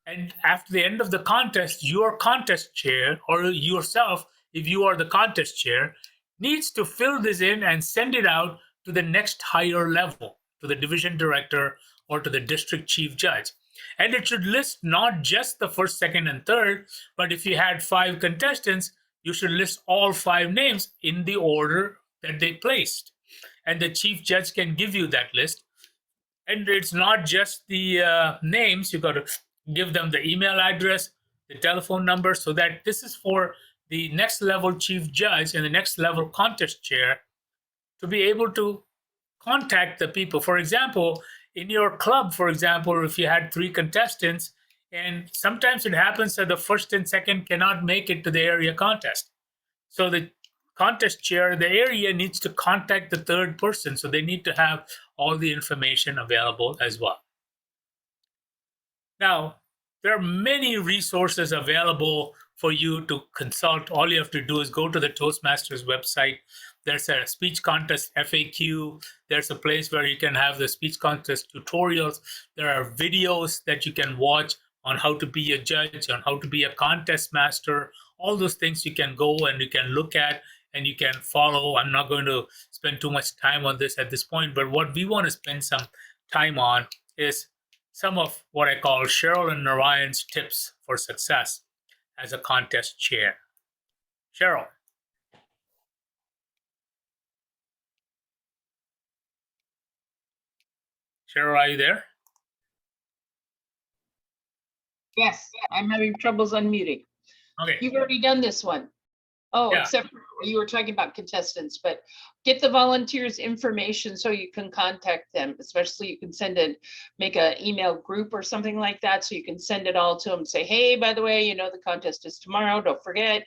Speaker 1: and after the end of the contest, your contest chair or yourself, if you are the contest chair, needs to fill this in and send it out to the next higher level, to the division director or to the district chief judge. And it should list not just the first, second, and third, but if you had 5 contestants, you should list all 5 names in the order that they placed. And the chief judge can give you that list. And it's not just the names, you got to give them the email address, the telephone number, so that this is for the next level chief judge and the next level contest chair to be able to contact the people. For example, in your club, for example, if you had 3 contestants, and sometimes it happens that the first and second cannot make it to the area contest. So the contest chair, the area needs to contact the third person. So they need to have all the information available as well. Now, there are many resources available for you to consult. All you have to do is go to the Toastmasters website. There's a speech contest FAQ. There's a place where you can have the speech contest tutorials. There are videos that you can watch on how to be a judge, on how to be a contest master. All those things you can go and you can look at and you can follow. I'm not going to spend too much time on this at this point, but what we want to spend some time on is some of what I call Cheryl and Narayan's tips for success as a contest chair. Cheryl. Cheryl, are you there?
Speaker 2: Yes, I'm having troubles unmuting.
Speaker 1: Okay.
Speaker 2: You've already done this one. Oh,
Speaker 1: Yeah.
Speaker 2: except you were talking about contestants, but get the volunteers information so you can contact them, especially you can make an email group or something like that. So you can send it all to them, say, hey, by the way, the contest is tomorrow, don't forget.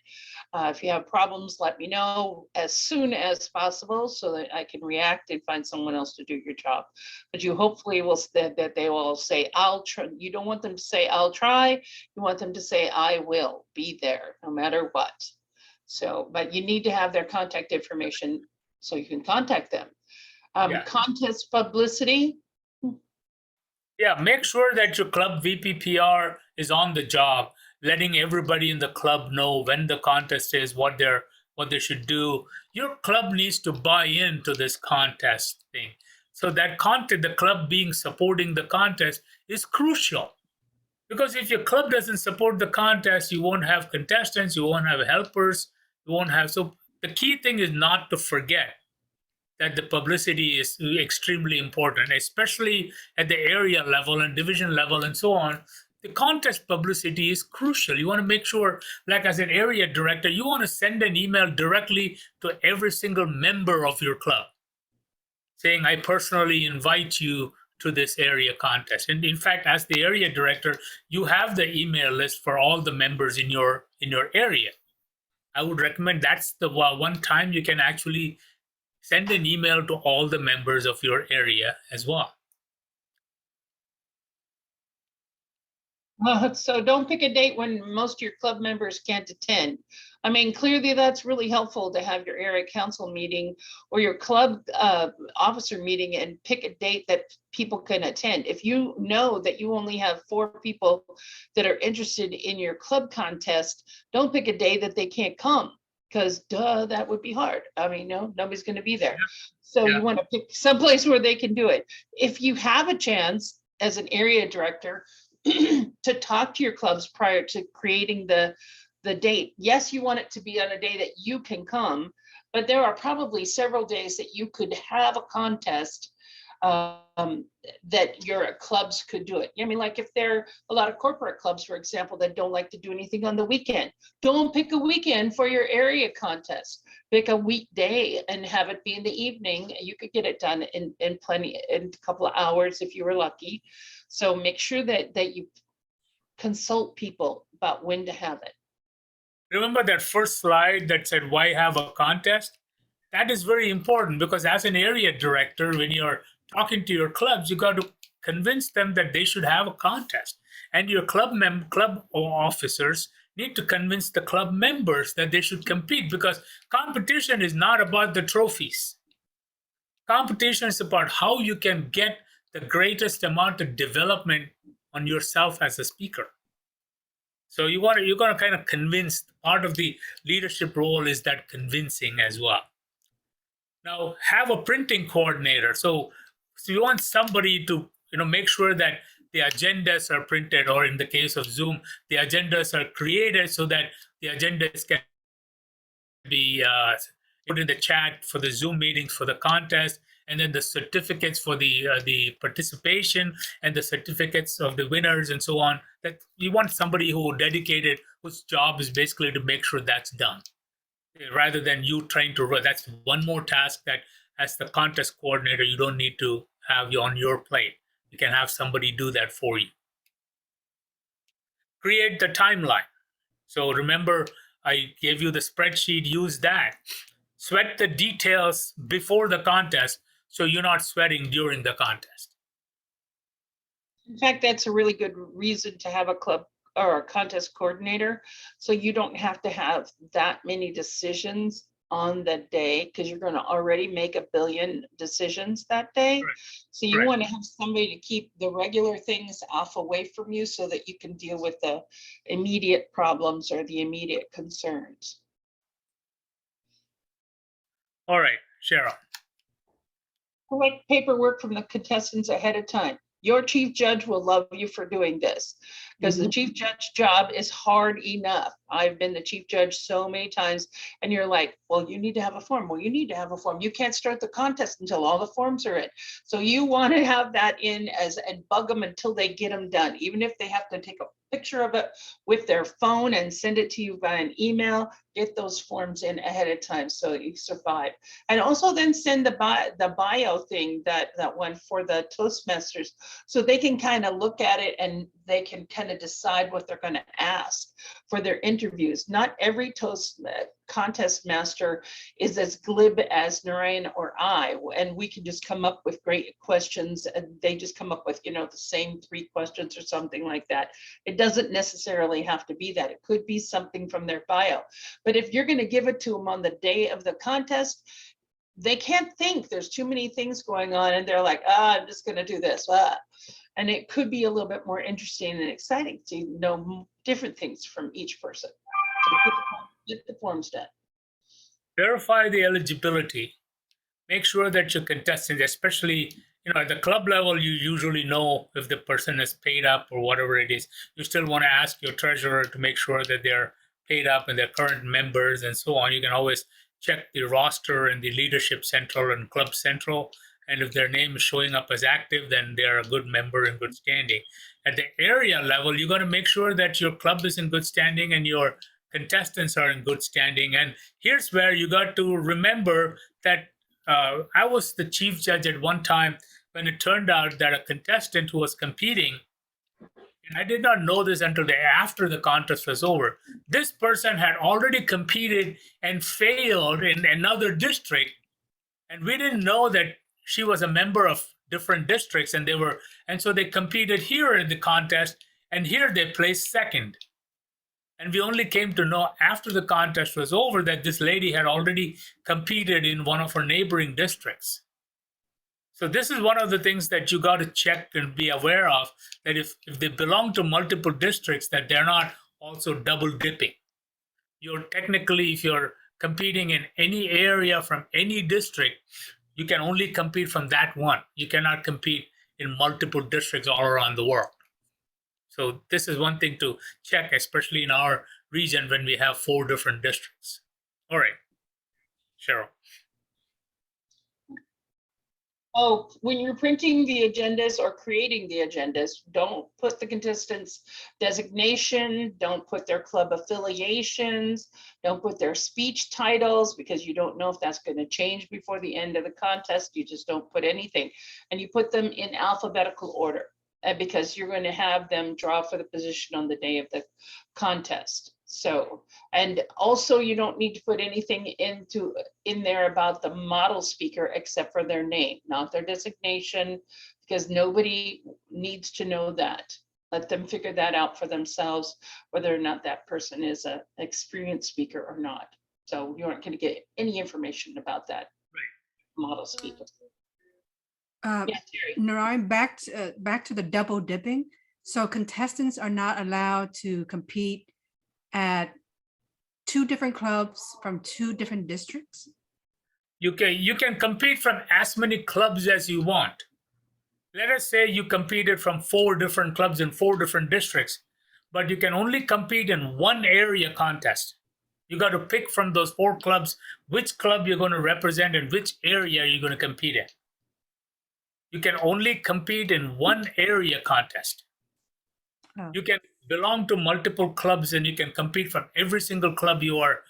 Speaker 2: If you have problems, let me know as soon as possible so that I can react and find someone else to do your job. But you hopefully will that they will say, I'll try. You don't want them to say, I'll try. You want them to say, I will be there no matter what. So, but you need to have their contact information so you can contact them.
Speaker 1: Yeah.
Speaker 2: Contest publicity.
Speaker 1: Yeah, make sure that your club VPPR is on the job, letting everybody in the club know when the contest is, what they should do. Your club needs to buy into this contest thing. So that the club supporting the contest is crucial. Because if your club doesn't support the contest, you won't have contestants, you won't have helpers, you won't have. So the key thing is not to forget that the publicity is extremely important, especially at the area level and division level and so on. The contest publicity is crucial. You want to make sure, like as an area director, you want to send an email directly to every single member of your club saying, I personally invite you to this area contest. And in fact, as the area director, you have the email list for all the members in your area. I would recommend that's the one time you can actually send an email to all the members of your area as well.
Speaker 2: So don't pick a date when most of your club members can't attend. I mean, clearly that's really helpful to have your area council meeting or your club officer meeting and pick a date that people can attend. If you know that you only have 4 people that are interested in your club contest, don't pick a day that they can't come because that would be hard. I mean, nobody's going to be there. So you want to pick someplace where they can do it. If you have a chance as an area director, to talk to your clubs prior to creating the date. Yes, you want it to be on a day that you can come, but there are probably several days that you could have a contest that your clubs could do it. I mean, like if there are a lot of corporate clubs, for example, that don't like to do anything on the weekend, don't pick a weekend for your area contest. Pick a weekday and have it be in the evening. You could get it done in a couple of hours if you were lucky. So make sure that you consult people about when to have it.
Speaker 1: Remember that first slide that said, why have a contest? That is very important because as an area director, when you're talking to your clubs, you got to convince them that they should have a contest. And your club officers need to convince the club members that they should compete, because competition is not about the trophies. Competition is about how you can get the greatest amount of development on yourself as a speaker. So you're going to kind of convince. Part of the leadership role is that convincing as well. Now, have a printing coordinator. So you want somebody to make sure that the agendas are printed, or in the case of Zoom, the agendas are created so that the agendas can be put in the chat for the Zoom meetings for the contest, and then the certificates for the participation and the certificates of the winners and so on. That you want somebody dedicated, whose job is basically to make sure that's done, rather than you trying to run. That's one more task that, as the contest coordinator, you don't need to have you on your plate. You can have somebody do that for you. Create the timeline. So remember, I gave you the spreadsheet, use that. Sweat the details before the contest so you're not sweating during the contest.
Speaker 2: In fact, that's a really good reason to have a club or a contest coordinator. So you don't have to have that many decisions on the day, because you're going to already make a billion decisions that day.
Speaker 1: Right.
Speaker 2: So you
Speaker 1: Right.
Speaker 2: want to have somebody to keep the regular things off away from you so that you can deal with the immediate problems or the immediate concerns.
Speaker 1: All right, Cheryl.
Speaker 2: Collect paperwork from the contestants ahead of time. Your chief judge will love you for doing this, because the chief judge job is hard enough. I've been the chief judge so many times, and you're like, well, you need to have a form. Well, you need to have a form. You can't start the contest until all the forms are in. So you want to have that in and bug them until they get them done, even if they have to take a picture of it with their phone and send it to you by an email. Get those forms in ahead of time so you survive. And also then send the bio thing, that one for the Toastmasters, so they can kind of look at it and they can kind of decide what they're going to ask for their interviews. Not every contest master is as glib as Narayanan or I, and we can just come up with great questions, and they just come up with the same 3 questions or something like that. It doesn't necessarily have to be that. It could be something from their bio. But if you're going to give it to them on the day of the contest, they can't think. There's too many things going on, and they're like, I'm just going to do this. And it could be a little bit more interesting and exciting to know different things from each person. So get the forms done.
Speaker 1: Verify the eligibility. Make sure that your contestants, especially at the club level, you usually know if the person is paid up or whatever it is. You still want to ask your treasurer to make sure that they're paid up and they're current members and so on. You can always check the roster in the Leadership Central and Club Central. And if their name is showing up as active, then they're a good member in good standing. At the area level, you got to make sure that your club is in good standing and your contestants are in good standing. And here's where you got to remember that I was the chief judge at one time when it turned out that a contestant who was competing, and I did not know this until after the contest was over, this person had already competed and failed in another district. And we didn't know that she was a member of different districts, and so they competed here in the contest, and here they placed second. And we only came to know after the contest was over that this lady had already competed in one of her neighboring districts. So this is one of the things that you got to check and be aware of, that if they belong to multiple districts, that they're not also double dipping. You're technically, if you're competing in any area from any district, you can only compete from that one. You cannot compete in multiple districts all around the world. So this is one thing to check, especially in our region when we have 4 different districts. All right, Cheryl.
Speaker 2: Oh, when you're printing the agendas or creating the agendas, don't put the contestants' designation, don't put their club affiliations, don't put their speech titles, because you don't know if that's going to change before the end of the contest. You just don't put anything. And you put them in alphabetical order, because you're going to have them draw for the position on the day of the contest. So, and also you don't need to put anything in there about the model speaker except for their name, not their designation, because nobody needs to know that. Let them figure that out for themselves, whether or not that person is an experienced speaker or not. So you aren't going to get any information about that model speaker.
Speaker 6: Uh,
Speaker 2: Yeah, Terry.
Speaker 6: Narayan, back to the double dipping. So contestants are not allowed to compete at 2 different clubs from 2 different districts?
Speaker 1: You can compete from as many clubs as you want. Let us say you competed from 4 different clubs in 4 different districts, but you can only compete in one area contest. You got to pick from those 4 clubs which club you're going to represent and which area you're going to compete in. You can only compete in one area contest.
Speaker 6: Oh.
Speaker 1: You can belong to multiple clubs and you can compete from every single club you are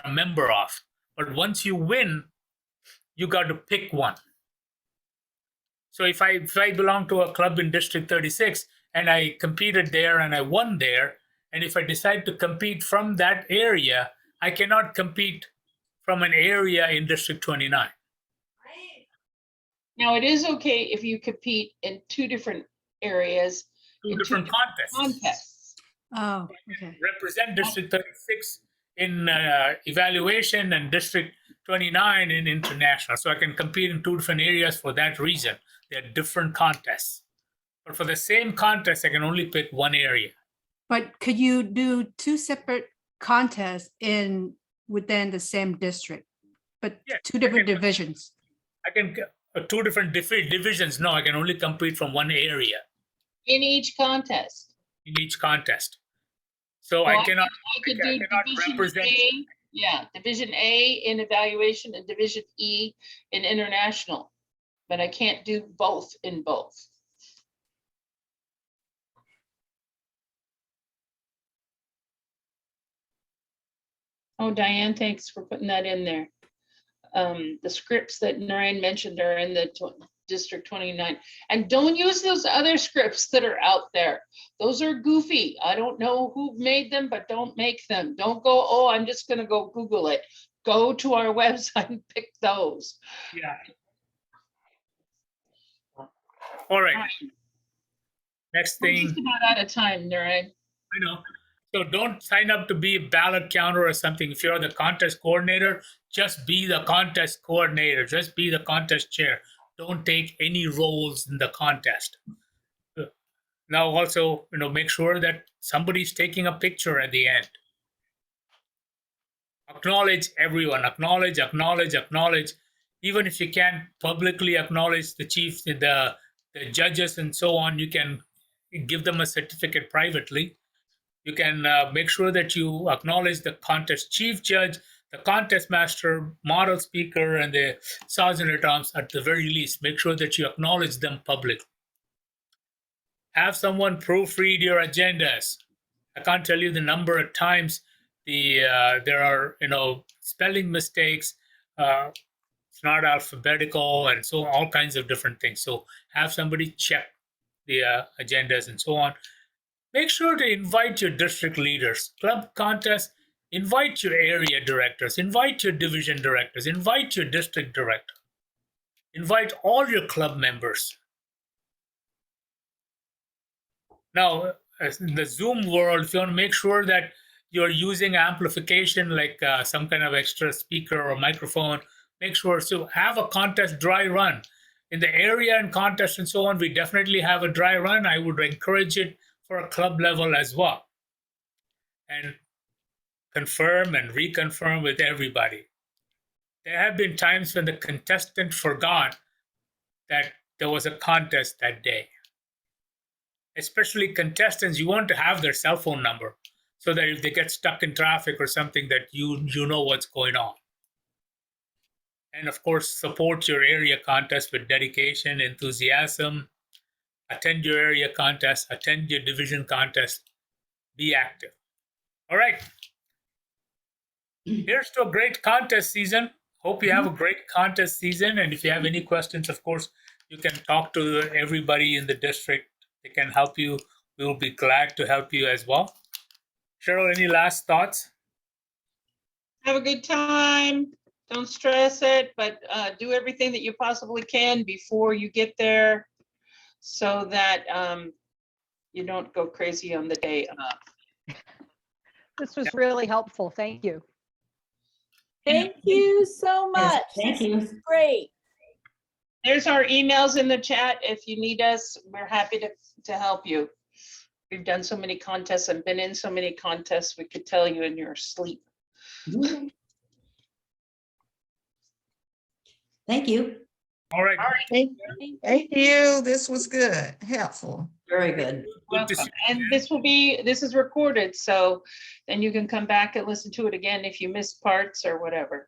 Speaker 1: a member of. But once you win, you got to pick one. So if I belong to a club in District 36 and I competed there and I won there, and if I decide to compete from that area, I cannot compete from an area in District 29.
Speaker 2: Now, it is okay if you compete in 2 different areas.
Speaker 1: 2 different contests.
Speaker 6: Oh, okay.
Speaker 1: Represent District 36 in evaluation and District 29 in international. So I can compete in 2 different areas for that reason. They're different contests. But for the same contest, I can only pick one area.
Speaker 6: But could you do 2 separate contests within the same district, but
Speaker 1: Yes,
Speaker 6: 2 different divisions?
Speaker 1: I can 2 different divisions. No, I can only compete from one area
Speaker 2: In each contest.
Speaker 1: in each contest. So
Speaker 2: Well,
Speaker 1: I cannot
Speaker 2: could do Division
Speaker 1: represent.
Speaker 2: A, yeah, Division A in evaluation and Division E in international, but I can't do both in both. Oh, Diane, thanks for putting that in there. The scripts that Narayan mentioned are in the District 29. And don't use those other scripts that are out there. Those are goofy. I don't know who made them, but don't make them. Don't go, oh, I'm just going to go Google it. Go to our website and pick those.
Speaker 1: Yeah. All right. Next
Speaker 2: We're
Speaker 1: thing.
Speaker 2: just about out of time, Narayan.
Speaker 1: I know. So don't sign up to be a ballot counter or something. If you're the contest coordinator, just be the contest coordinator. Just be the contest chair. Don't take any roles in the contest. Now also, make sure that somebody's taking a picture at the end. Acknowledge everyone. Acknowledge. Even if you can't publicly acknowledge the chief, the judges and so on, you can give them a certificate privately. You can make sure that you acknowledge the contest chief judge, the contest master, model speaker, and the sergeant at arms at the very least. Make sure that you acknowledge them publicly. Have someone proofread your agendas. I can't tell you the number of times there are spelling mistakes. It's not alphabetical, and so all kinds of different things. So have somebody check the agendas and so on. Make sure to invite your district leaders. Club contests, invite your area directors, invite your division directors, invite your district director. Invite all your club members. Now, in the Zoom world, if you want to make sure that you're using amplification, like some kind of extra speaker or microphone, make sure to have a contest dry run. In the area and contest and so on, we definitely have a dry run. I would encourage it for a club level as well. And confirm and reconfirm with everybody. There have been times when the contestant forgot that there was a contest that day. especially contestants, you want to have their cell phone number so that if they get stuck in traffic or something, that you know what's going on. And of course, support your area contest with dedication, enthusiasm. Attend your area contest, attend your division contest, be active. All right. Here's to a great contest season. Hope you have a great contest season. And if you have any questions, of course, you can talk to everybody in the district. They can help you. We will be glad to help you as well. Cheryl, any last thoughts?
Speaker 2: Have a good time. Don't stress it, but do everything that you possibly can before you get there so that you don't go crazy on the day of.
Speaker 7: This was really helpful. Thank you.
Speaker 4: Thank you so
Speaker 3: Yes,
Speaker 4: much.
Speaker 3: thank
Speaker 4: This
Speaker 3: you.
Speaker 4: was great.
Speaker 2: There's our emails in the chat. If you need us, we're happy to help you. We've done so many contests and been in so many contests, we could tell you in your sleep.
Speaker 3: Thank you.
Speaker 1: All right.
Speaker 8: Thank you. This was good, helpful.
Speaker 3: Very good.
Speaker 1: Good to see
Speaker 2: Welcome. And this is recorded, so then you can come back and listen to it again if you missed parts or whatever.